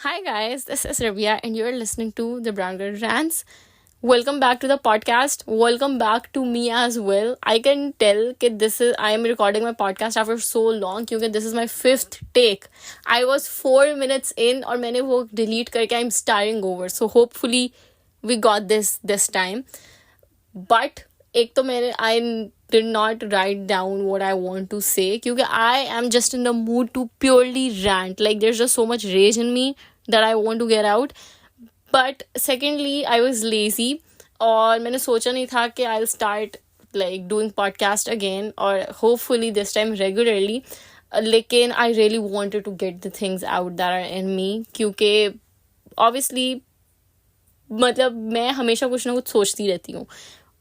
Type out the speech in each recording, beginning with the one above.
Hi guys, this is Rabia and you're listening to the Brown Girl Rants. Welcome back to the podcast. Welcome back to me as well. I can tell that I am recording my podcast after so long because this is my fifth take. I was 4 minutes in और मैंने वो delete करके I'm starting over. So hopefully we got this time. But एक तो मैंने I did not write down what I want to say because I am just in the mood to purely rant. Like there's just so much rage in me that I want to get out. But secondly, I was lazy और मैंने सोचा नहीं था कि I'll start like doing podcast again or hopefully this time regularly. लेकिन I really wanted to get the things out that are in me क्योंकि obviously मतलब मैं हमेशा कुछ ना कुछ सोचती रहती हूँ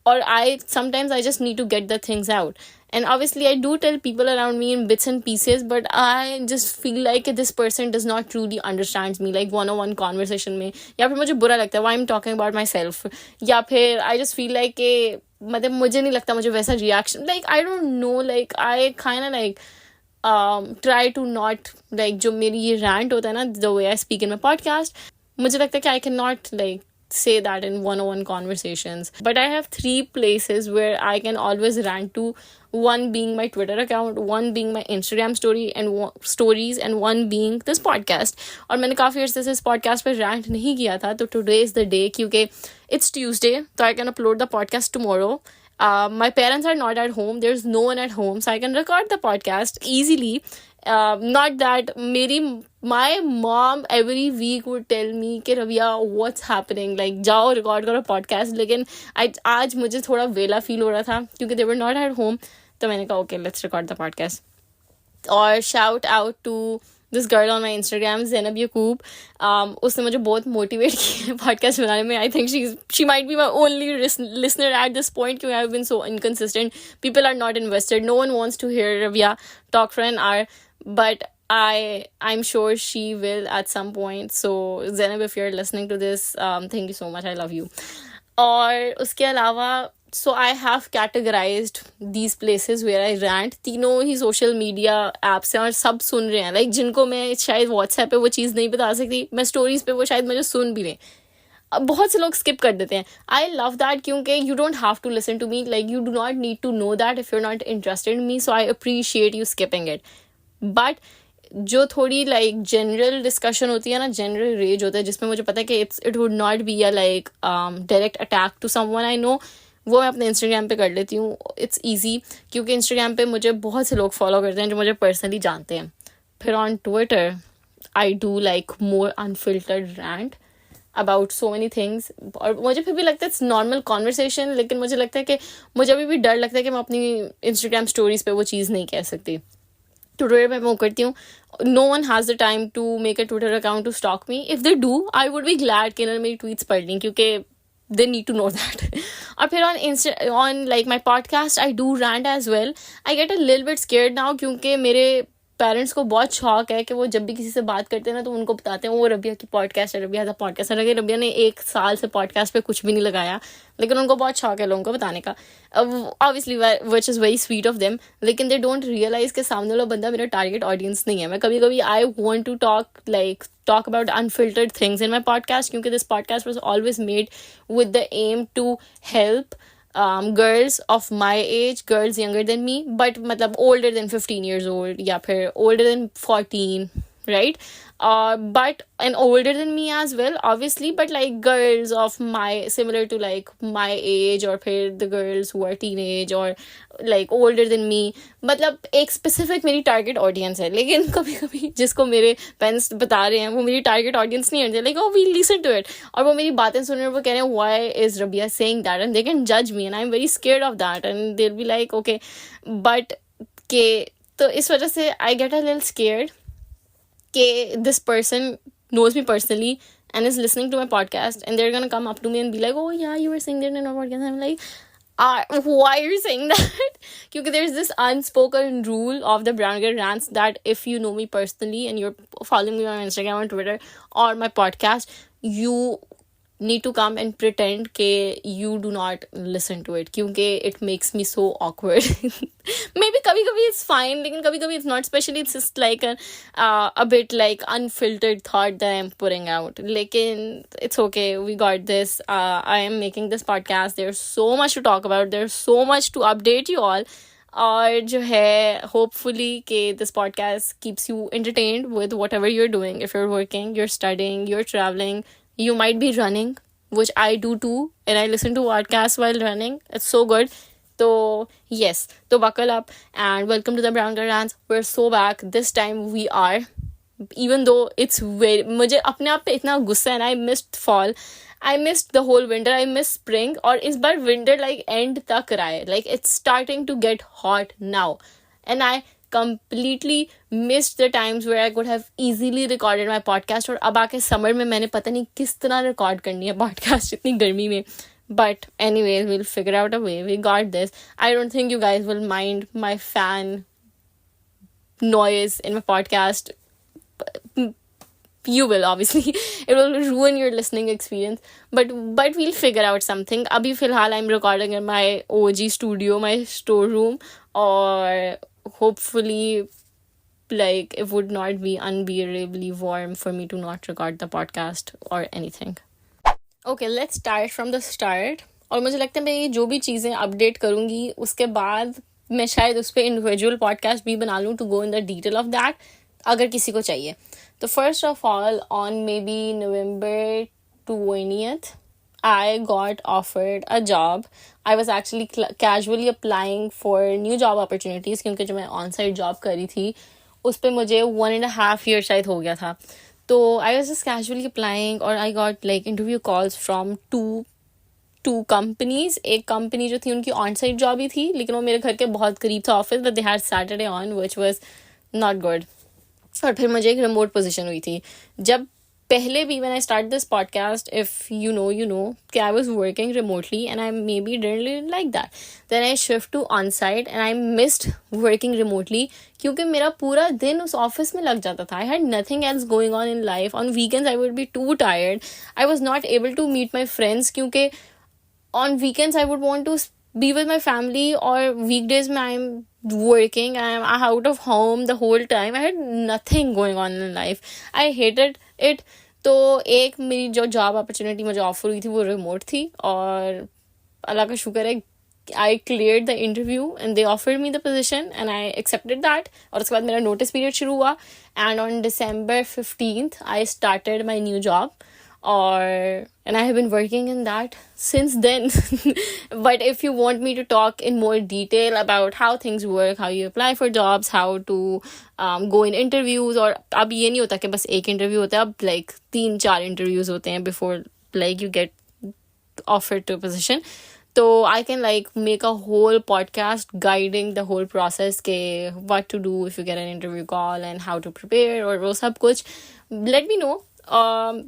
or I sometimes I just need to get the things out. And obviously, I do tell people around me in bits and pieces, but I just feel like this person does not truly understands me, like one-on-one conversation में या फिर मुझे बुरा लगता है why I'm talking about myself या फिर I just feel like कि मतलब मुझे नहीं लगता मुझे वैसा reaction like I don't know like I kind of like try to not like जो मेरी ये rant होता है ना the way I speak in my podcast मुझे लगता है कि I cannot like say that in one-on-one conversations. But I have three places where I can always rant to. One being my Twitter account, one being my Instagram stories, and one being this podcast. और मैंने काफ़ी अर्से से इस podcast पे rant नहीं किया था, तो today is the day क्योंकि it's Tuesday, so I can upload the podcast tomorrow. My parents are not at home. There's no one at home, so I can record the podcast easily. Not that my mom every week would tell me कि रविया what's happening like जाओ record करो podcast लेकिन आज मुझे थोड़ा वेला feel हो रहा था क्योंकि they were not at home तो मैंने कहा okay let's record the podcast और shout out to this girl on my Instagram Zainab Yaqoob उसने मुझे बहुत motivate किया podcast बनाने में I think she might be my only listener at this point because I've been so inconsistent. People are not invested. No one wants to hear Ravia talk for an hour, but I'm sure she will at some point. So Zainab, if you're listening to this, thank you so much. I love you. और उसके अलावा so I have categorized these places where I rant. तीनों ही social media apps हैं और सब सुन रहे हैं like जिनको मैं शायद WhatsApp पे वो चीज़ नहीं बता सकती मैं stories पे वो शायद मुझे सुन भी लें बहुत से लोग skip कर देते हैं I love that क्योंकि you don't have to listen to me like you do not need to know that if you're not interested in me so I appreciate you skipping it but जो थोड़ी like general discussion होती है ना general raise होता है जिसमें मुझे पता है कि it would not be a like direct attack to someone I know वो मैं अपने इंस्टाग्राम पे कर लेती हूँ इट्स ईजी क्योंकि इंस्टाग्राम पे मुझे बहुत से लोग फॉलो करते हैं जो मुझे पर्सनली जानते हैं फिर on Twitter I do like more unfiltered rant about so many things और मुझे फिर भी लगता है इट्स नॉर्मल कॉन्वर्सेशन लेकिन मुझे लगता है कि मुझे अभी भी डर लगता है कि मैं अपनी इंस्टाग्राम स्टोरीज पे वो चीज़ नहीं कह सकती ट्विटर पे मैं करती हूँ no one has the time to make a Twitter account to stalk me if they do I would be glad कि इन्होंने मेरी ट्वीट्स पढ़ ली क्योंकि they need to know that और फिर on like my podcast I do rant as well I get a little bit scared now क्योंकि मेरे parents को बहुत शौक है कि वो जब भी किसी से बात करते हैं ना तो उनको बताते हैं वो रबिया की पॉडकास्ट है रबिया का पॉडकास्ट है लगे रबिया ने 1 साल से पॉडकास्ट पे कुछ भी नहीं लगाया लेकिन उनको बहुत शौक है लोगों को बताने का obviously which is very sweet of them लेकिन दे डोंट रियलाइज के सामने वाला बंदा मेरा टारगेट ऑडियंस नहीं है मैं कभी कभी I want to talk about unfiltered things in my podcast क्योंकि this podcast was always made with the aim to help girls of my age girls younger than me but मतलब older than 15 years old या फिर older than 14 right but and older than me as well obviously but like girls of my similar to like my age or फिर the girls who are teenage or like older than me मतलब एक specific मेरी target audience है लेकिन कभी कभी जिसको मेरे पेरेंट्स बता रहे हैं वो मेरी target audience नहीं है like oh we listen to it और वो मेरी बातें सुन रहे हैं वो कह रहे हैं why is Rabia saying that and they can judge me and I'm very scared of that and they'll be like okay but के तो इस वजह से I get a little scared this person knows me personally and is listening to my podcast and they're gonna come up to me and be like oh yeah you were saying that in our podcast I'm like why are you saying that because there's this unspoken rule of the Brown Girl Rants that if you know me personally and you're following me on Instagram or Twitter or my podcast you need to come and pretend ke you do not listen to it, क्योंकि it makes me so awkward. Maybe कभी कभी it's fine, लेकिन कभी कभी it's not, especially it's just like a bit like unfiltered thought that I'm putting out. लेकिन it's okay, we got this. I am making this podcast, there's so much to talk about, there's so much to update you all. और जो है hopefully कि this podcast keeps you entertained with whatever you're doing. If you're working, you're studying, you're traveling, you might be running, which I do too, and I listen to podcasts while running. It's so good. So yes, so buckle up and welcome to the Brown Girl Rants. We're so back. This time we are, even though it's very, मुझे अपने आप पे इतना गुस्सा है ना. I missed fall, I missed the whole winter, I missed spring, और इस बार winter like end तक रहा है. Like it's starting to get hot now, and I completely missed the times where I could have easily recorded my podcast. और अब आके summer में मैंने पता नहीं किस तरह record करनी है podcast इतनी गर्मी में. But anyways, we'll figure out a way. We got this. I don't think you guys will mind my fan noise in my podcast. You will, obviously. It will ruin your listening experience, but we'll figure out something. Abhi filhal I'm recording in my OG studio, my storeroom, or hopefully like it would not be unbearably warm for me to not record the podcast or anything. Okay, let's start from the start. और मुझे लगता है मैं ये जो भी चीज़ें update करूँगी उसके बाद मैं शायद उस पर इंडिविजुअल पॉडकास्ट भी बना लूँ, to go in the detail of that, अगर किसी को चाहिए. तो first of all, on maybe November 20th, I got offered a job. I was actually casually applying for new job opportunities, क्योंकि जो मैं ऑन साइट जॉब करी थी उस पर मुझे 1.5 year शायद हो गया था. तो I was just casually applying, और I got like interview calls from two companies. एक कंपनी जो थी उनकी ऑन साइट जॉब ही थी, लेकिन वो मेरे घर के बहुत करीब था office, but they had Saturday on, which was not good. और फिर मुझे एक रिमोट पोजीशन हुई थी. जब पहले भी when I started this podcast, if you know कि I was working remotely and I maybe didn't really like that. Then I shift to on-site and I missed working remotely क्योंकि मेरा पूरा दिन उस ऑफिस में लग जाता था. I had nothing else going on in life. On weekends I would be too tired. I was not able to meet my friends क्योंकि on weekends I would want to be with my family, or weekdays I'm working, I'm out of home the whole time. I had nothing going on in life. I hated it. तो एक मेरी जो job opportunity मुझे offer हुई थी वो remote थी, और अल्लाह का शुक्र है I cleared the interview and they offered me the position and I accepted that. और उसके बाद मेरा notice period शुरू हुआ, and on December 15th I started my new job. And I have been working in that since then. But if you want me to talk in more detail about how things work, how you apply for jobs, how to go in interviews, और अब ये नहीं होता कि बस एक interview होता है, अब like 3-4 interviews होते हैं before like you get offered to a position. So I can like make a whole podcast guiding the whole process के what to do if you get an interview call and how to prepare और वो सब कुछ. Let me know.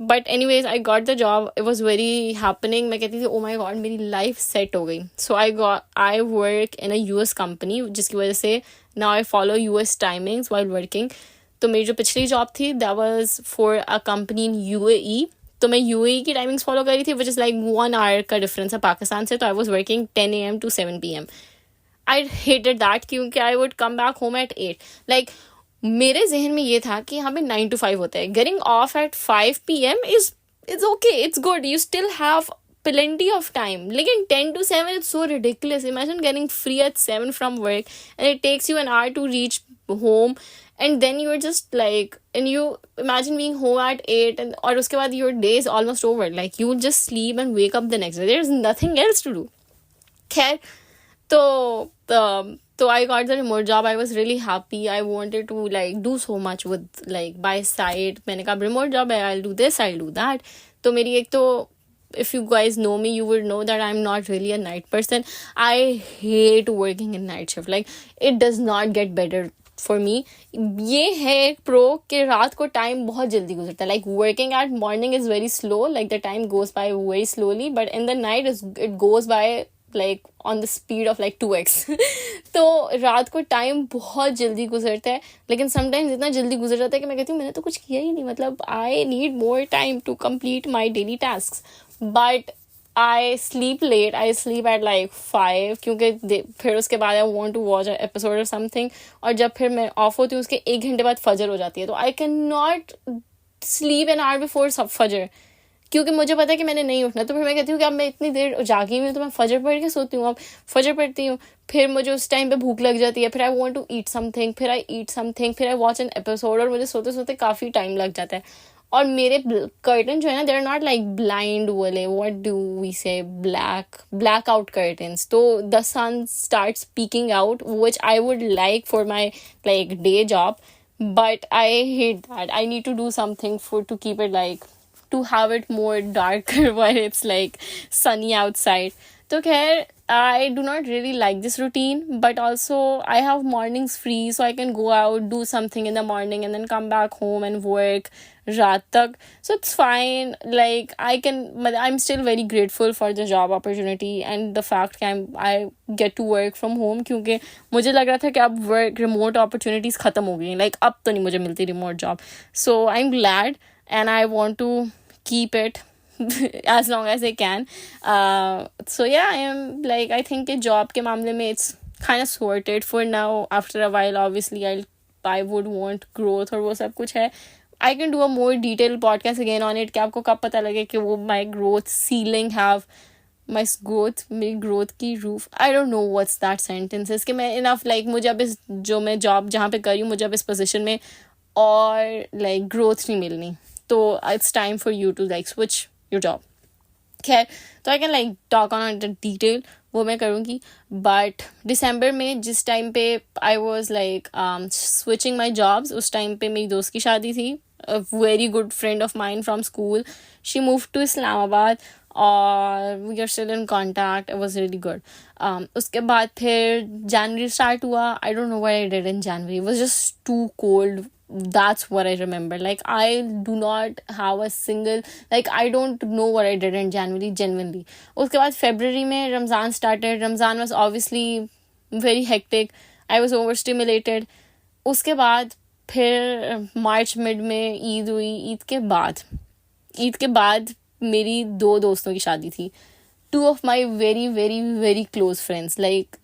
But anyways, I got the job. It was very happening. मैं कहती थी oh my god मेरी life set हो गई. So I work in a US company, जिसकी वजह से now I follow US timings while working. तो मेरी जो पिछली जॉब थी that was for a company in UAE. तो मैं UAE की टाइमिंग्स फॉलो कर रही थी, which is like 1 hour का डिफरेंस है पाकिस्तान से. तो I was working 10 AM to 7 PM. I hated that क्योंकि I would come back home at 8. Like मेरे जहन में ये था कि यहाँ पे 9 to 5 होता है. Getting off at 5 PM it's okay, it's good, you still have plenty of time. लेकिन 10 to 7 it's so ridiculous. Imagine getting free at 7 from work and it takes you an hour to reach home, and then you're just like, and you imagine being home at 8 and और उसके बाद your day is almost over. Like you will just sleep and wake up the next day. There's nothing else to do. खैर so I got the remote job. I was really happy. I wanted to like do so much with like by side. मैंने कहा remote job है, I'll do this, I'll do that. तो मेरी एक तो, if you guys know me, you would know that I'm not really a night person. I hate working in night shift. Like it does not get better for me. ये है एक pro कि रात को time बहुत जल्दी गुजरता है. Like working at morning is very slow. Like the time goes by very slowly. But in the night it goes by like on the speed of like 2x. तो रात को टाइम बहुत जल्दी गुजरता है, लेकिन समटाइम्स इतना जल्दी गुजर जाता है कि मैं कहती हूँ मैंने तो कुछ किया ही नहीं. मतलब I need more time to complete my daily tasks. but I sleep late. I sleep at like 5 क्योंकि फिर उसके बाद I want to watch an episode or something. और जब फिर मैं ऑफ होती हूँ उसके 1 घंटे बाद फजर हो जाती है, तो I cannot sleep an hour before फजर, क्योंकि मुझे पता है कि मैंने नहीं उठना. तो फिर मैं कहती हूँ कि अब मैं इतनी देर जागी हुई हूँ तो मैं फजर पढ़ के सोती हूँ. अब फजर पढ़ती हूँ, फिर मुझे उस टाइम पे भूख लग जाती है, फिर I want to eat something, फिर आई ईट समथिंग, फिर आई वॉच एन एपिसोड, और मुझे सोते सोते काफ़ी टाइम लग जाता है. और मेरे कर्टन जो है ना, they are not like blind वाले, what do we say, black out curtains. तो the sun start speaking out, which I would like for my like day job, but I hate that. I need to do something to keep it like, to have it more darker while it's like sunny outside. So khair, I do not really like this routine, but also I have mornings free, so I can go out, do something in the morning, and then come back home and work raat tak. So it's fine. Like I'm still very grateful for the job opportunity and the fact that I get to work from home, क्योंकि मुझे लग रहा था कि अब work remote opportunities खत्म हो गई, like अब तो नहीं मुझे मिलती remote job. So I'm glad and I want to keep it as long as I can. So yeah, I think a job के मामले में it's kind of sorted for now. After a while, obviously I would want growth और वो सब कुछ है. I can do a more detailed podcast again on it कि आपको कब पता लगे कि वो my growth ceiling have my growth, मेरी growth की roof. I don't know what's that sentence is कि मैं enough like मुझे अब इस जो मैं job जहाँ पे कर रही हूँ, मुझे अब इस position में और like growth नहीं मिलनी, तो it's time for you to like switch your job. खैर, तो I can like talk on detail, वो मैं करूँगी. बट दिसंबर में जिस टाइम पे I was like switching my jobs, उस टाइम पे मेरी दोस्त की शादी थी. A very good friend of mine from school, she move to Islamabad और we are still in contact. It was really good. उसके बाद फिर जनवरी स्टार्ट हुआ. I don't know what I did in January. It was just too cold. That's what I remember. Like I do not have a single, like I don't know what I did in January genuinely. उसके बाद February में Ramzan started. Ramzan was obviously very hectic. I was overstimulated. उसके बाद फिर March mid में ईद हुई. ईद के बाद मेरी 2 दोस्तों की शादी थी. 2 of my very very very close friends, like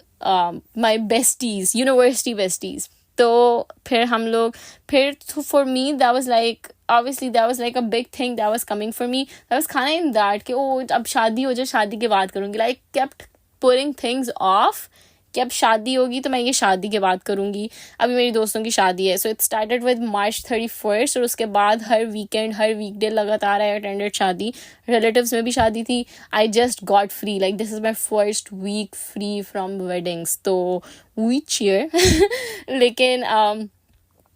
my besties, university besties. तो फिर हम लोग फिर for me that was like, obviously that was like a big thing that was coming for me. That was kind of in that कि अब शादी हो जाए, शादी के बाद करूँगी. Like kept putting things off कि अब शादी होगी तो मैं ये शादी के बाद करूँगी. अभी मेरी दोस्तों की शादी है. So it started with March 31st और उसके बाद हर वीकेंड हर वीकडे लगातार आई अटेंडेड शादी. रिलेटिव्स में भी शादी थी. I just got free. Like this is my first week free from weddings. तो we cheer. लेकिन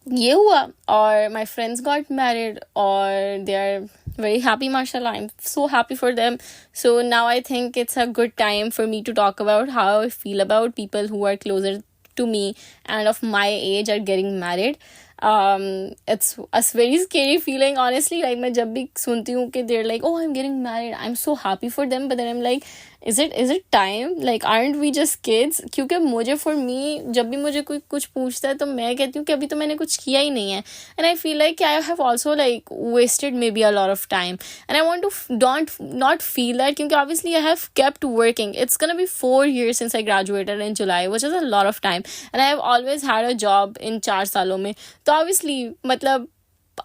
ये हुआ और my friends got married और they are very happy, mashallah. I'm so happy for them. So now I think it's a good time for me to talk about how I feel about people who are closer to me and of my age are getting married. It's a very scary feeling, honestly. Like मैं जब भी सुनती हूँ कि they're like, oh, I'm getting married, I'm so happy for them, but then I'm like, is it time? Like aren't we just kids? क्योंकि मुझे for me जब भी मुझे कोई कुछ पूछता है तो मैं कहती हूँ कि अभी तो मैंने कुछ किया ही नहीं है. And I feel like I have also like wasted maybe a lot of time, and I want to not feel that क्योंकि obviously I have kept working. It's gonna be 4 years since I graduated in July, which is a lot of time, and I have always had a job in 4 सालों में. तो obviously मतलब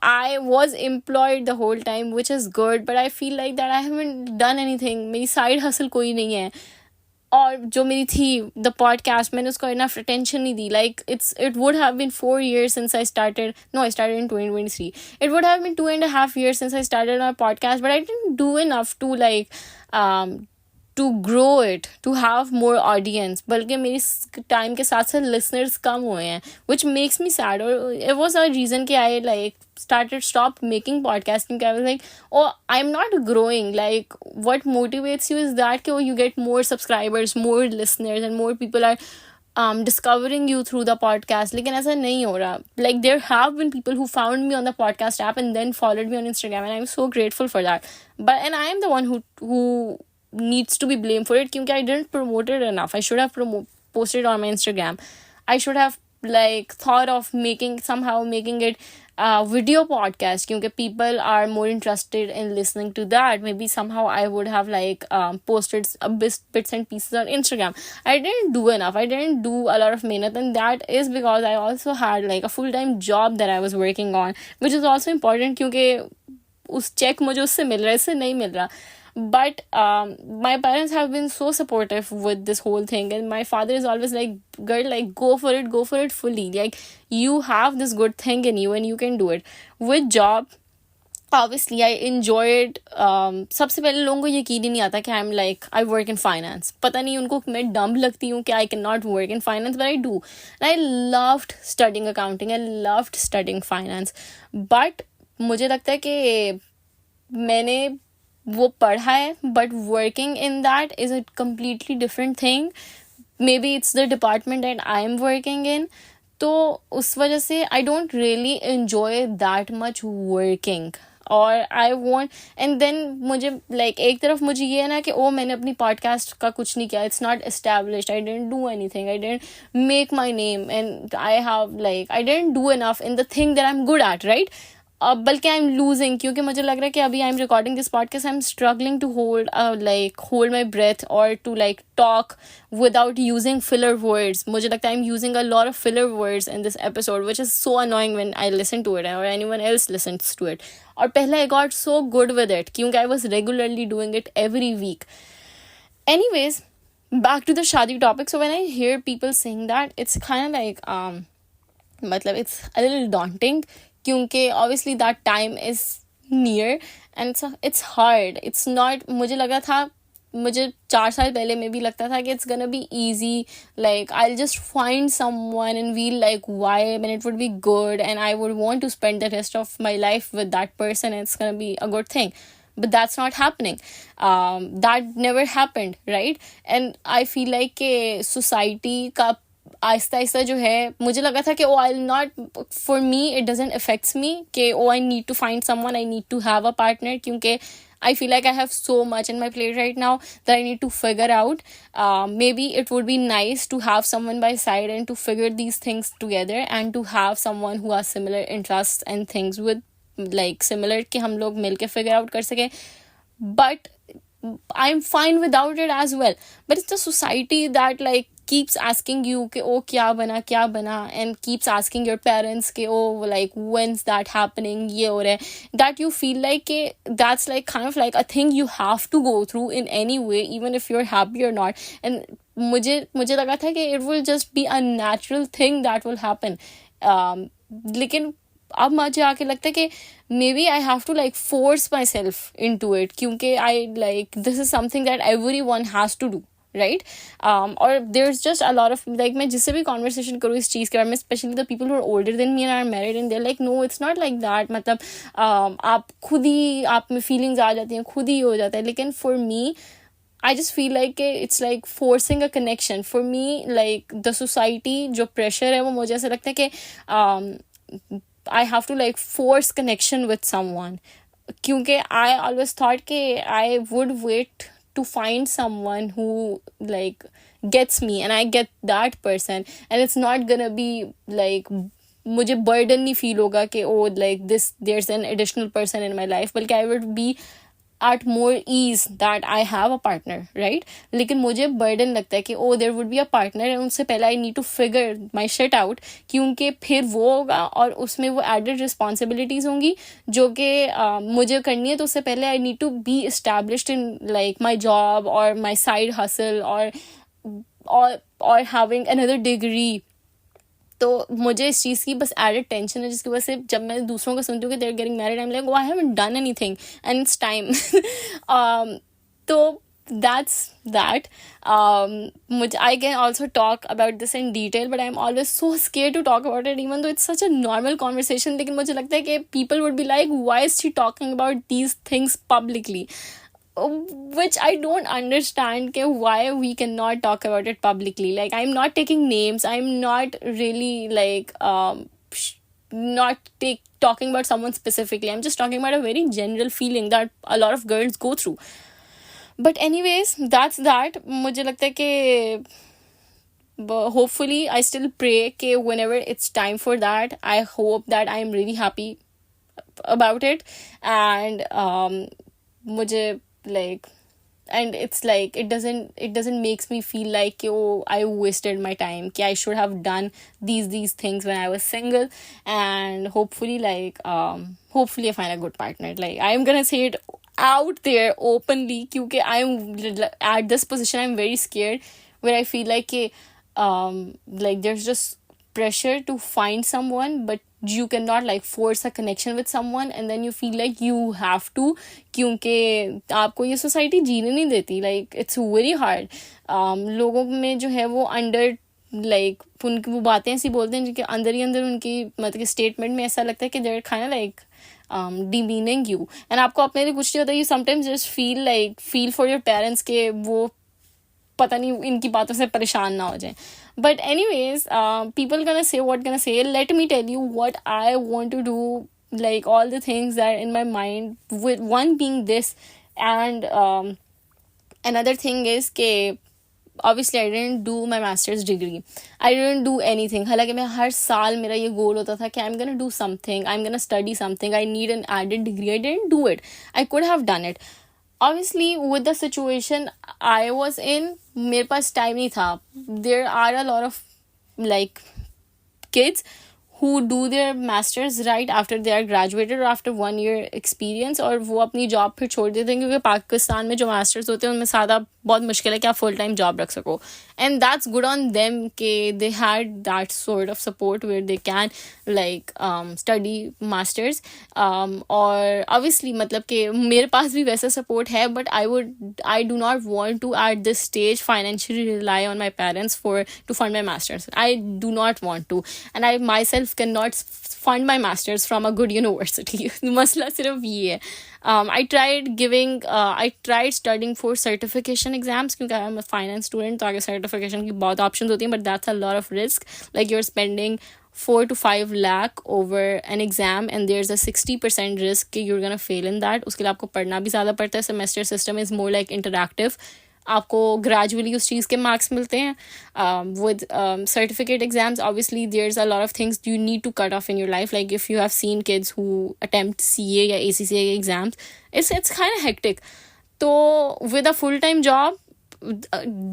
I was employed the whole time, which is good, but I feel like that I haven't done anything. मेरी side hustle कोई नहीं है. और जो मेरी थी the podcast, मैंने उसको enough attention नहीं दी. Like it would have been 4 years since I started. No, I started in 2023. It would have been 2.5 years since I started my podcast, but I didn't do enough to like to grow it, to have more audience. बल्कि मेरी time के साथ साथ listeners कम हुए हैं, which makes me sad. और it was a reason कि I like stopped making podcasts because I was like, oh, I'm not growing. Like what motivates you is that कि, oh, you get more subscribers, more listeners, and more people are discovering you through the podcast. लेकिन ऐसा नहीं हो रहा. Like there have been people who found me on the podcast app and then followed me on Instagram, and I'm so grateful for that. And I am the one who needs to be blamed for it because I didn't promote it enough. I should have posted on my Instagram. I should have like thought of making it video podcast क्योंकि people are more interested in listening to that. Maybe somehow I would have like posted a bits and pieces on Instagram. I didn't do enough. I didn't do a lot of mehnat, and that is because I also had like a full-time job that I was working on, which is also important क्योंकि उस check मुझे उससे मिल रहा है, इससे नहीं मिल रहा. But my parents have been so supportive with this whole thing, and my father is always like, girl, like go for it fully, like you have this good thing in you and you can do it. With job, obviously I enjoy it. सबसे पहले लोगों को यकीन ही नहीं आता कि I'm like I work in finance. पता नहीं उनको मैं dumb लगती हूँ कि I cannot work in finance, but I do. And I loved studying accounting, I loved studying finance, but मुझे लगता है कि मैंने वो पढ़ा है, but working in that is a completely different thing. Maybe it's the department that I am working in. तो उस वजह से I don't really enjoy that much working. और I want, and then मुझे like एक तरफ मुझे ये है ना कि ओ मैंने अपनी podcast का कुछ नहीं किया, it's not established, I didn't do anything, I didn't make my name, and I didn't do enough in the thing that I'm good at, right? बल्कि आई एम लूजिंग क्योंकि मुझे लग रहा है कि अभी I am recording this podcast, I am struggling to hold my breath और to like talk without using filler words. मुझे लगता है I am using a lot of filler words in this episode which is so annoying when I listen to it और anyone else listens to it. और पहले I got so good with it क्योंकि I was regularly doing it every week. Anyways, back to the shadi topic. So when I hear people saying that, it's kind of like it's a little daunting क्योंकि obviously that time is near and it's hard. It's not, मुझे लगा था, मुझे 4 साल पहले में भी लगता था कि it's gonna be easy, like I'll just find someone and we'll like vibe and it would be good and I would want to spend the rest of my life with that person and it's gonna be a good thing. But that's not happening. That never happened, right? And I feel like कि society का आहिस्ता आहिस्ता जो है, मुझे लगा था कि I will not, for me it doesn't affects me कि I need to find someone, I need to have a partner क्योंकि I feel like I have so much in my plate right now that I need to figure out. Maybe it would be nice to have someone by side and to figure these things together and to have someone who has similar interests and things with like similar कि हम लोग मिलके figure out कर सके. But I'm fine without it as well. But it's the society that like keeps asking you कि oh क्या बना and keeps asking your parents कि oh like when's that happening, ये हो रहा है, that you feel like कि that's like kind of like a thing you have to go through in any way even if you're happy or not. And मुझे लगा था कि it will just be a natural thing that will happen. लेकिन अब मुझे आके लगता है कि maybe I have to like force myself into it क्योंकि I like this is something that everyone has to do, right? Or there's just a lot of like मैं जिससे भी conversation करूँ इस चीज़ के बारे में, especially the people who are older than me and are married and they're like no it's not like that, मतलब आप खुद ही आप में feelings आ जाती हैं, खुद ही हो जाता है. लेकिन for me I just feel like it's like forcing a connection. For me like the society जो pressure है वो मुझे ऐसा लगता है कि I have to like force connection with someone क्योंकि I always thought कि I would wait to find someone who like gets me and I get that person and it's not gonna be like मुझे burden नहीं feel होगा कि oh like this there's an additional person in my life, बल्कि I would be at more ease that I have a partner, right? लेकिन मुझे burden लगता है कि oh there would be a partner and उससे पहले I need to figure my shit out क्योंकि फिर वो होगा और उसमें वो added responsibilities होंगी जो कि मुझे करनी है. तो उससे पहले I need to be established in like my job or my side hustle or having another degree. तो मुझे इस चीज़ की बस एडेड टेंशन है जिसकी वजह से जब मैं दूसरों को सुनती हूँ कि they are getting married I am like I haven't done anything and it's time. तो that's that. मुझे I can also talk about this in detail but I'm always so scared to talk about it even though it's such a normal conversation. लेकिन मुझे लगता है कि people would be like why is she talking about these things publicly, which I don't understand why we cannot talk about it publicly. Like I'm not taking names, I'm not really like talking about someone specifically, I'm just talking about a very general feeling that a lot of girls go through. But anyways, that's that. मुझे लगता है कि but hopefully I still pray कि whenever it's time for that, I hope that I am really happy about it. And मुझे like, and it's like it doesn't makes me feel like, oh, I wasted my time, कि I should have done these things when I was single. And hopefully, like, hopefully I find a good partner. Like, I'm gonna say it out there openly, because I'm at this position, I'm very scared, where I feel like there's just pressure to find someone, but you cannot like force a connection with someone, and then you feel like you have to, क्योंकि आपको ये society जीने नहीं देती. Like, it's very hard. लोगों में जो है वो अंडर लाइक उनकी वो बातें ऐसी बोलते हैं जिनके अंदर ही अंदर उनकी मतलब स्टेटमेंट में ऐसा लगता है कि देयर खाना लाइक डिमीनिंग यू, एंड आपको अपने लिए कुछ नहीं होता. You sometimes just feel for your parents के वो पता नहीं इनकी बातों से परेशान ना हो जाए. But anyways, people gonna say what gonna say. Let me tell you what I want to do, like all the things that are in my mind, with one being this. And another thing is कि obviously I didn't do my master's degree. I didn't do anything. हालांकि मैं हर साल मेरा ये गोल होता था कि I'm gonna do something, I'm gonna study something, I need an added degree. I didn't do it. I could have done it. Obviously, with the situation I was in, मेरे पास time नहीं था. There are a lot of like kids who do their masters right after they are graduated or after 1 year experience, और वो अपनी job फिर छोड़ देते हैं, क्योंकि पाकिस्तान में जो मास्टर्स होते हैं उनमें ज़्यादा बहुत मुश्किल है कि आप फुल टाइम जॉब रख सको. And that's good on them कि they had that sort of support where they can like study masters. और ऑब्वियसली मतलब कि मेरे पास भी वैसा सपोर्ट है, but I do not want to at this stage financially rely on my parents for to fund my masters. I do not want to, and I myself can not fund my masters from a good university. मसला सिर्फ ये है. I tried studying for certification exams, क्योंकि I am a finance student, तो आगे certification की बहुत options होती हैं, but that's a lot of risk. Like, you're spending 4 to 5 lakh over an exam, and there's a 60% risk कि you're gonna fail in that. उसके लिए आपको पढ़ना भी ज़्यादा पड़ता है. Semester system is more like interactive. आपको ग्रेजुअली उस चीज़ के मार्क्स मिलते हैं. With certificate exams obviously there's a lot of things you need to cut off in your life. Like if you have seen kids who attempt CA या ACCA exams, it's kind of hectic. तो with a full-time job,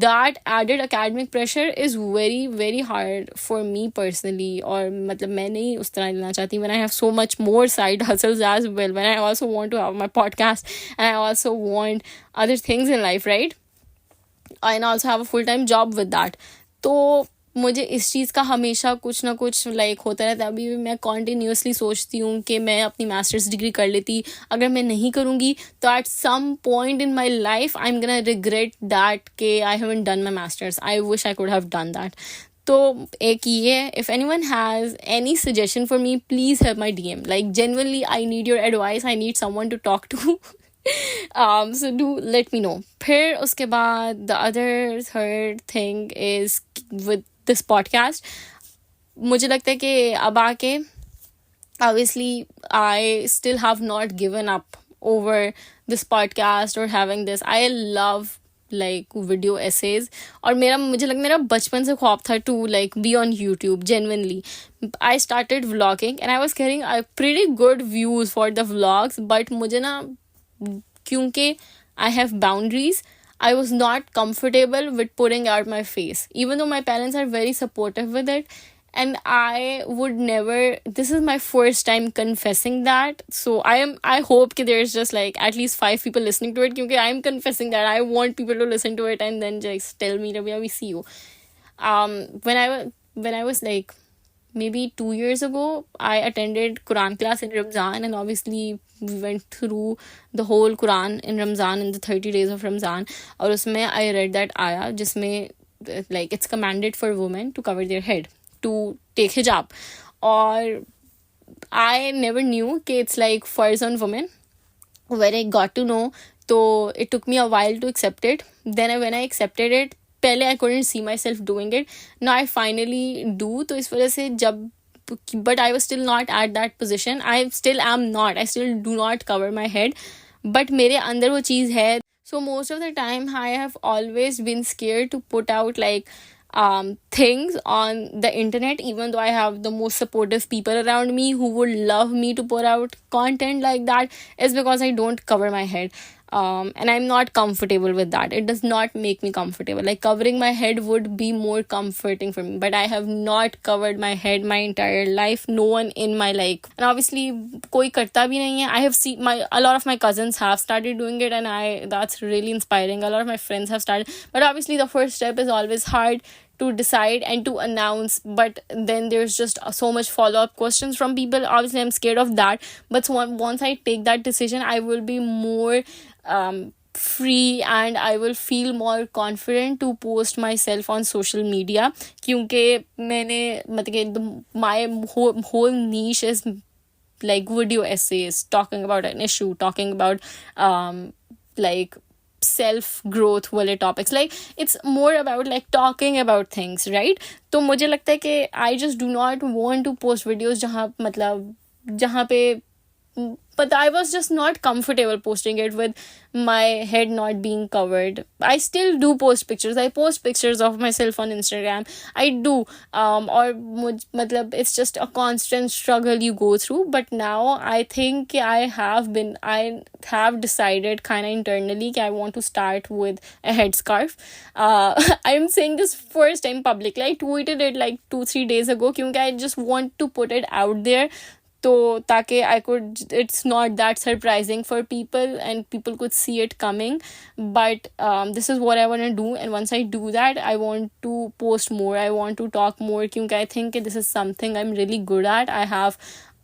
that added academic pressure is very very hard for me personally. और मतलब मैं नहीं उस तरह लेना चाहती. when I have so much more side hustles as well, when I also want to have my podcast, and I also want other things in life, right? and also have a full-time job with that. तो मुझे इस चीज़ का हमेशा कुछ ना कुछ like होता रहता है. अभी भी मैं कॉन्टीन्यूसली सोचती हूँ कि मैं अपनी मास्टर्स डिग्री कर लेती. अगर मैं नहीं करूँगी तो at some point in my life I am gonna regret that कि I haven't done my masters. I wish I could have done that. तो एक ये, if anyone has any suggestion for me, please have my DM. Like genuinely I need your advice, I need someone to talk to. So do let me know. फिर उसके बाद the other third thing is with this podcast. मुझे लगता है कि अब आके obviously I still have not given up over this podcast or having this. I love like video essays, और मुझे लगा मेरा बचपन से ख्वाब था to like be on YouTube. Genuinely, I started vlogging and I was getting pretty good views for the vlogs, but मुझे ना, क्योंकि I have boundaries, I was not comfortable with putting out my face, even though my parents are very supportive with it. And I would never, this is my first time confessing that. So I hope that there's just like at least 5 people listening to it, because I'm confessing that I want people to listen to it and then just tell me, Rabia, we see you. When I was like maybe 2 years ago, I attended Quran class in Ramzan, and obviously we went through the whole Quran in Ramzan, in the 30 days of Ramzan. और उसमें I read that ayah जिसमें like it's commanded for women to cover their head, to take hijab. और I never knew कि it's like farz on women. When I got to know, so it took me a while to accept it. Then when I accepted it, पहले I couldn't see myself doing it. Now I finally do. तो इस वजह से जब, but I was still not at that position. I still am not. I still do not cover my head. But मेरे अंदर वो चीज़ है. So most of the time I have always been scared to put out like things on the internet, even though I have the most supportive people around me who would love me to put out content like that, is because I don't cover my head. And I'm not comfortable with that. It does not make me comfortable. Like, covering my head would be more comforting for me, but I have not covered my head my entire life. No one in my, like, and obviously koi karta bhi nahi hai. I have seen a lot of my cousins have started doing it, and that's really inspiring. A lot of my friends have started, but obviously the first step is always hard to decide and to announce, but then there's just so much follow-up questions from people. Obviously I'm scared of that, but once I take that decision, I will be more free, and I will feel more confident to post myself on social media. क्योंकि मैंने मतलब my whole niche is like video essays, talking about an issue, talking about like self growth वाले topics. Like, it's more about like talking about things, right? तो मुझे लगता है कि I just do not want to post videos जहाँ पे, but I was just not comfortable posting it with my head not being covered. I still do post pictures. I post pictures of myself on Instagram. I do. It's just a constant struggle you go through. But now I think I have decided kind of internally that I want to start with a headscarf. I'm saying this first time publicly. I tweeted it like 2-3 days ago because I just want to put it out there. So it's not that surprising for people and people could see it coming. But this is what I want to do, and once I do that, I want to post more. I want to talk more because I think this is something I'm really good at. I have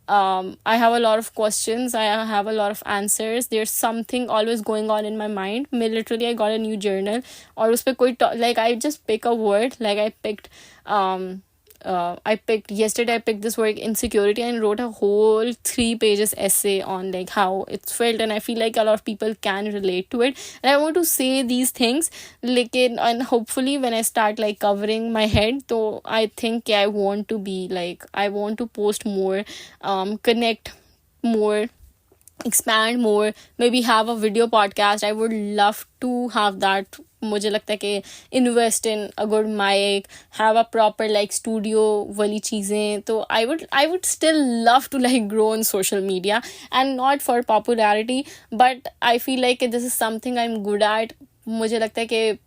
a lot of questions. I have a lot of answers. There's something always going on in my mind. Literally, I got a new journal, और उस पे कोई like I just pick a word. Like I picked this word insecurity and wrote a whole 3 pages essay on like how it's felt, and I feel like a lot of people can relate to it, and I want to say these things and hopefully when I start like covering my head, so I think I want to post more, connect more, expand more, maybe have a video podcast. I would love to have that. मुझे लगता है कि invest in a good mic, have a proper like studio वाली चीज़ें. तो I would still love to like grow on social media, and not for popularity, but I feel like this is something I'm good at. मुझे लगता है कि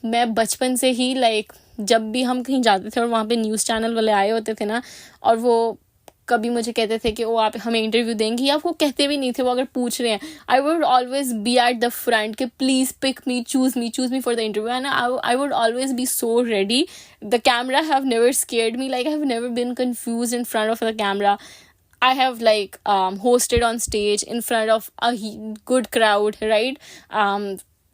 मैं बचपन से ही like जब भी हम कहीं जाते थे और वहाँ पे न्यूज़ चैनल वाले आए होते थे ना, और वो कभी मुझे कहते थे कि वो आप हमें इंटरव्यू देंगी, या वो कहते भी नहीं थे, वो अगर पूछ रहे हैं, I would always be at the front कि please pick me, choose me for the interview, and I would always be so ready. The camera have never scared me. Like, I have never been confused in front of the camera. I have like hosted on stage in front of a good crowd, right?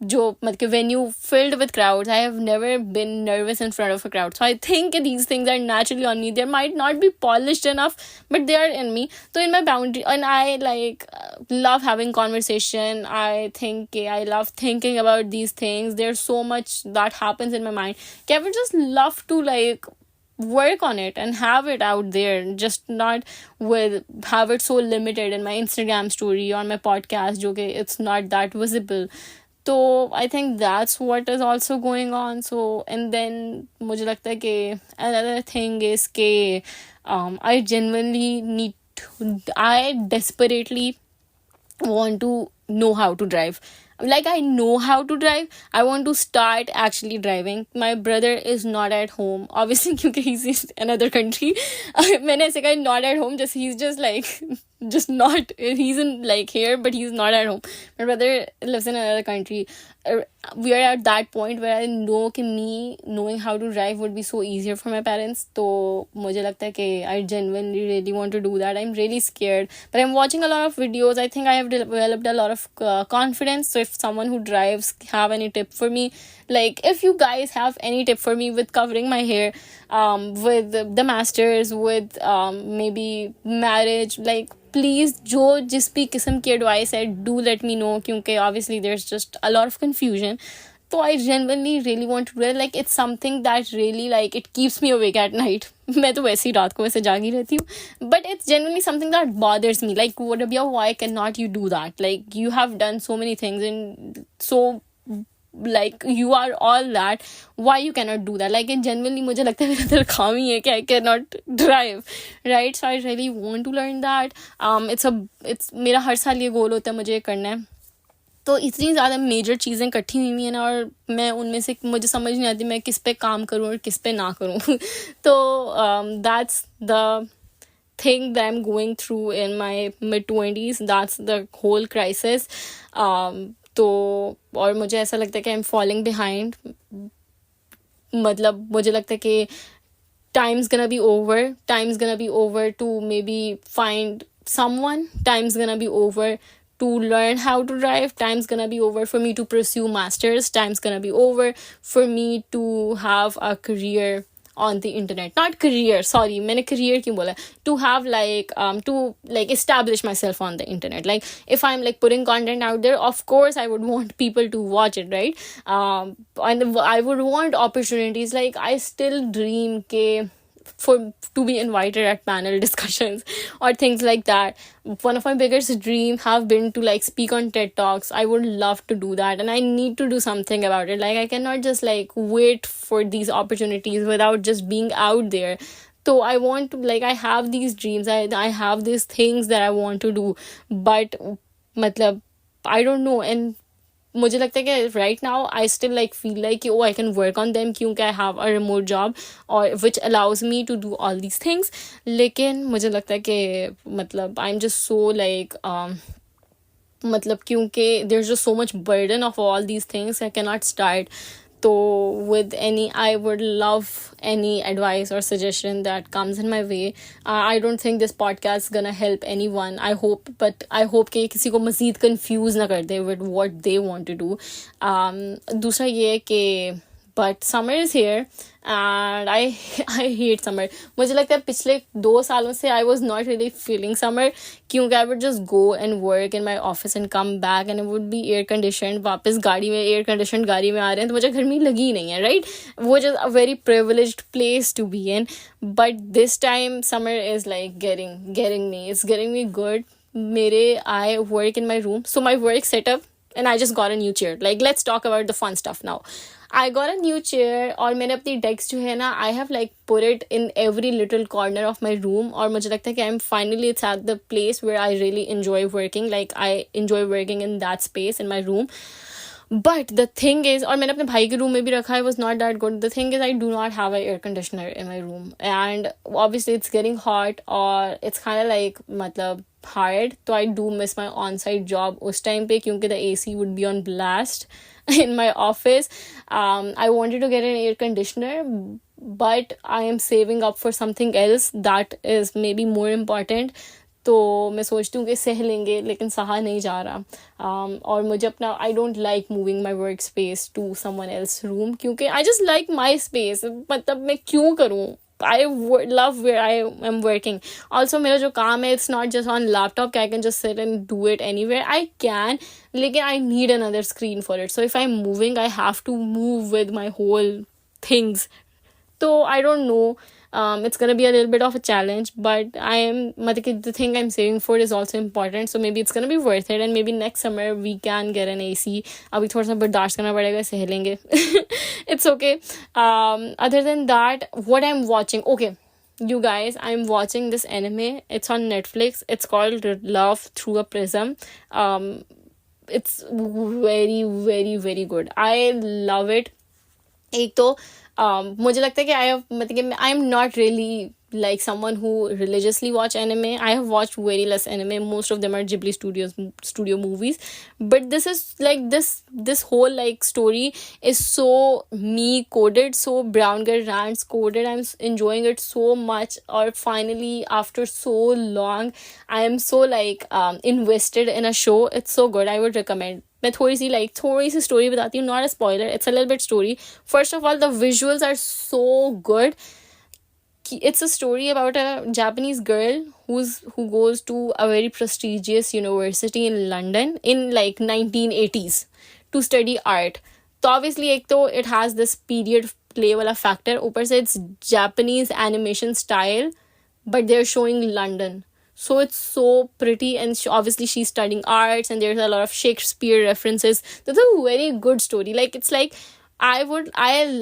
जो मतलब venue filled with crowds. I have never been nervous in front of a crowd. So I think these things are naturally on me. They might not be polished enough, but they are in me. So in my boundary, and I like love having conversation. I think I love thinking about these things. There's so much that happens in my mind. I would just love to like work on it and have it out there, just not have it so limited in my Instagram story or my podcast, jo ke it's not that visible. So I think that's what is also going on. So, and then मुझे लगता है कि another thing is कि I genuinely I desperately want to know how to drive. Like, I know how to drive. I want to start actually driving. My brother is not at home, obviously, because he's in another country. मैंने ऐसे कहा not at home, he's just like just not, he's in like here, but he's not at home. My brother lives in another country. We are at that point where I know कि me knowing how to drive would be so easier for my parents. तो मुझे लगता है कि I genuinely really want to do that. I'm really scared, but I'm watching a lot of videos. I think I have developed a lot of confidence. So if someone who drives have any tip for me, like if you guys have any tip for me with covering my hair, with the masters, with maybe marriage, like please जो जिस भी किस्म की advice है, do let me know, क्योंकि obviously there's just a lot of confusion. So I genuinely really want to do it. Like, it's something that really like it keeps me awake at night. मैं तो वैसे ही रात को वैसे जागी रहती हूँ, but it's genuinely something that bothers me. Like, what about, why cannot you do that? Like, you have done so many things in so like you are all that, why you cannot do that? Like, in genuinely मुझे लगता है मेरा दिल खामी है कि I cannot drive, right? So I really want to learn that. It's मेरा हर साल ये गोल होता है मुझे ये करना है. तो इतनी ज़्यादा मेजर चीज़ें इकट्ठी हुई हैं ना, और मैं उनमें से मुझे समझ नहीं आती मैं किस पे काम करूँ और किस पे ना करूँ. तो that's the thing that I'm going through in my mid-20s. That's the whole crisis. तो और मुझे ऐसा लगता है कि I'm falling behind. मतलब मुझे लगता है कि time's gonna be over. Time's gonna be over to maybe find someone. Time's gonna be over to learn how to drive. Time's gonna be over for me to pursue masters. Time's gonna be over for me to have a career on the internet. Not career, sorry, मैंने career क्यों बोला? To have to establish myself on the internet. Like, if I'm like putting content out there, of course I would want people to watch it, right? And I would want opportunities. Like, I still dream to be invited at panel discussions or things like that. One of my biggest dreams have been to like speak on TED Talks. I would love to do that, and I need to do something about it. Like, I cannot just like wait for these opportunities without just being out there. So I want to, like, I have these dreams, I have these things that I want to do, but matlab, I don't know. And मुझे लगता है कि right now I still like feel like oh, I can work on them क्योंकि I have a remote job or which allows me to do all these things. लेकिन मुझे लगता है कि मतलब I'm just so like मतलब क्योंकि there's just so much burden of all these things, I cannot start. So with I would love any advice or suggestion that comes in my way. I don't think this podcast is gonna help anyone. I hope कि किसी को मज़ीद confuse ना कर दे with what they want to do. दूसरा ये है कि but summer is here and I hate summer. मुझे लगता है पिछले 2 सालों से I was not really feeling summer क्योंकि I would just go and work in my office and come back and it would be air conditioned. वापस गाड़ी में air conditioned गाड़ी में आ रहे हैं तो मुझे गर्मी लगी ही नहीं है, right? Which is a very privileged place to be in. But this time summer is like getting me. It's getting me good. I work in my room. So my work setup, and I just got a new chair. Like, let's talk about the fun stuff now. I got a new chair और मैंने अपनी desk जो है ना, I have like put it in every little corner of my room और मुझे लगता है कि it's at the place where I really enjoy working. Like, I enjoy working in that space in my room. But the thing is, और मैंने अपने भाई के रूम में भी रखा, it was not that good. The thing is, I do not have an air conditioner in my room. And obviously it's getting hot or it's kind of like मतलब hard. So I do miss my on-site job उस time पे क्योंकि the AC would be on blast in my office. I wanted to get an air conditioner, but I am saving up for something else that is maybe more important. तो मैं सोचती हूँ कि सह लेंगे लेकिन सहा नहीं जा रहा. और मुझे अपना I don't like moving my work space to someone else's room क्योंकि I just like my space. मतलब मैं क्यों करूँ? I love where I am working. Also मेरा जो काम है, it's not just on laptop I can just sit and do it anywhere. I can, लेकिन I need another screen for it. So if I'm moving, I have to move with my whole things. So I don't know. It's gonna be a little bit of a challenge, but the thing I'm saving for is also important. So maybe it's gonna be worth it, and maybe next summer we can get an AC. अभी थोड़ा सा बर्दाश्त करना पड़ेगा, सह लेंगे. It's okay. Other than that, what I'm watching, okay, you guys, I'm watching this anime. It's on Netflix. It's called Love Through a Prism. It's very, very, very good. I love it. एक तो मुझे लगता है कि I am not really like someone who religiously watch anime. I have watched very less anime. Most of them are Ghibli studio movies. But this is like this whole like story is so me coded, so Brown Girl Rants coded. I'm enjoying it so much. Or finally, after so long, I am so like invested in a show. It's so good. I would recommend. मैं थोड़ी सी story बताती हूँ, not a spoiler, it's a little bit story. First of all, the visuals are so good. It's a story about a Japanese girl who goes to a very prestigious university in London in like 1980s to study art. So obviously it has this period play wala factor. ऊपर से it's Japanese animation style, but they're showing London. So it's so pretty, and obviously she's studying arts, and there's a lot of Shakespeare references. That's a very good story. Like, it's like, I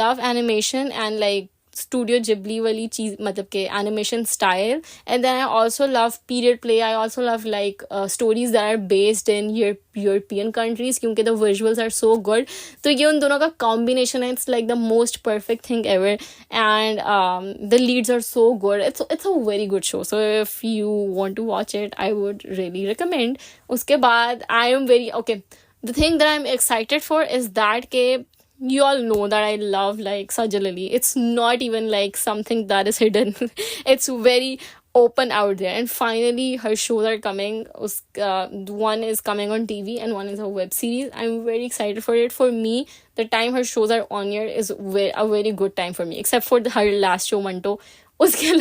love animation and like Studio Ghibli wali cheez, matlab ke animation style. And then I also love period play. I also love like stories that are based in European countries, क्योंकि the visuals are so good. तो ये उन दोनों का combination है, it's like the most perfect thing ever. And the leads are so good. It's a very good show. So if you want to watch it, I would really recommend. उसके बाद I am very okay. The thing that I'm excited for is that के you all know that I love like Sajal Ali. It's not even like something that is hidden. It's very open out there. And finally, her shows are coming. One is coming on TV and one is a web series. I'm very excited for it. For me, the time her shows are on here is a very good time for me. Except for her last show, Manto. उसके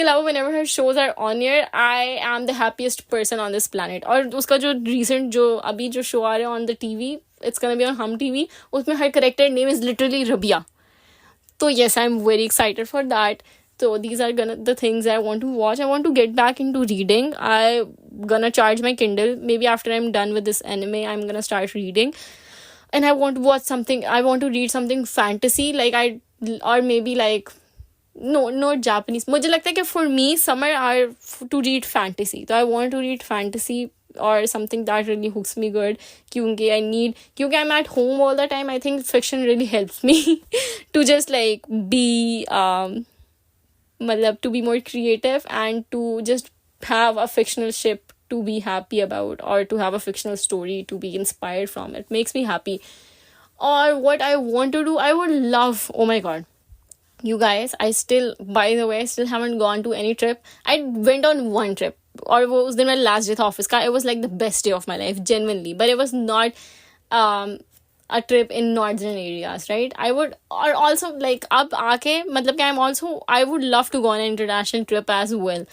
अलावा whenever her shows are on air, I am the happiest person on this planet. और उसका जो recent अभी जो show आ रहा है on the TV, it's gonna be on Hum TV, उसमें her character name is literally Rabia. So yes, I'm very excited for that. So these are the things I want to watch. I want to get back into reading. I'm gonna charge my Kindle. Maybe after I'm done with this anime, I'm gonna start reading. And I want to watch something. I want to read something fantasy, or maybe like no Japanese. मुझे लगता है कि for me summer are to read fantasy. So I want to read fantasy or something that really hooks me good. क्योंकि I'm at home all the time, I think fiction really helps me to just like be to be more creative and to just have a fictional ship to be happy about, or to have a fictional story to be inspired from. It makes me happy. Or what I want to do, I would love, oh my god, you guys, by the way, I still haven't gone to any trip. I went on one trip, or it was then my last day of office ka. It was like the best day of my life, genuinely. But it was not a trip in northern areas, right? I would, or also like ab aake, I would love to go on an international trip as well.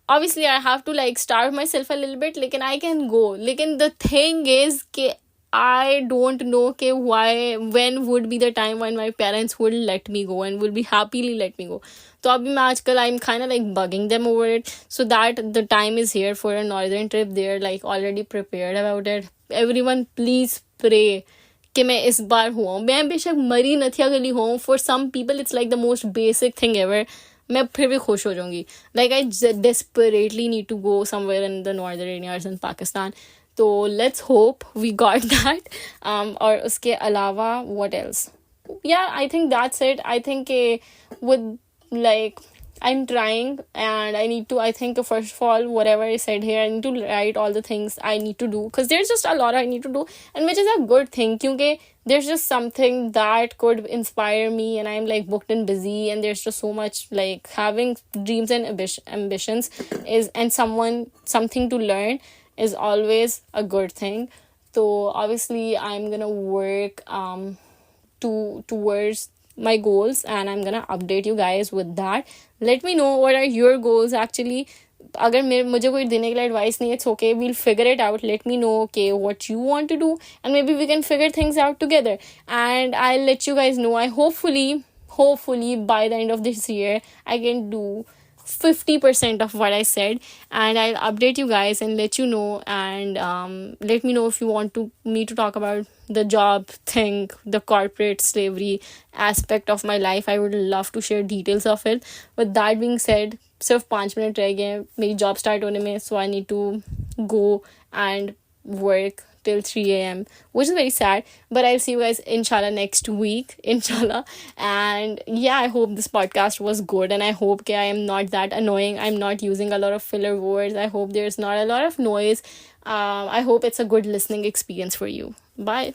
Obviously, I have to like starve myself a little bit, lekin I can go. Lekin the thing is ke I don't know when would be the time when my parents would let me go and will be happily let me go. So abhi I'm kind of like bugging them over it, so that the time is here for a northern trip. They're like already prepared about it. Everyone please pray कि मैं इस बार हुआ हूँ. मैं बेशक मरी नथिया गली हूँ. For some people it's like the most basic thing ever. मैं फिर भी खुश हो जाऊंगी. Like I desperately need to go somewhere in the northern areas in Pakistan. So let's hope we got that. और उसके अलावा what else? Yeah, I think that's it. I think with like I'm trying, and I think first of all, whatever I said here, I need to write all the things I need to do, because there's just a lot I need to do, and which is a good thing, because there's just something that could inspire me, and I'm like booked and busy, and there's just so much like having dreams and ambitions and something to learn is always a good thing. So obviously I'm gonna work towards my goals, and I'm gonna update you guys with that. Let me know what are your goals actually. अगर मुझे कोई देने के लिए advice नहीं है, it's okay, we'll figure it out. Let me know okay what you want to do, and maybe we can figure things out together, and I'll let you guys know. I hopefully by the end of this year I can do 50% of what I said, and I'll update you guys and let you know. And let me know if you want me to talk about the job thing, the corporate slavery aspect of my life. I would love to share details of it. With that being said, सिर्फ 5 minute रह गए मेरी job start होने में, so I need to go and work till 3 a.m, which is very sad, but I'll see you guys inshallah next week, inshallah. And yeah, I hope this podcast was good, and I hope I am not that annoying. I'm not using a lot of filler words. I hope there's not a lot of noise. I hope it's a good listening experience for you. Bye.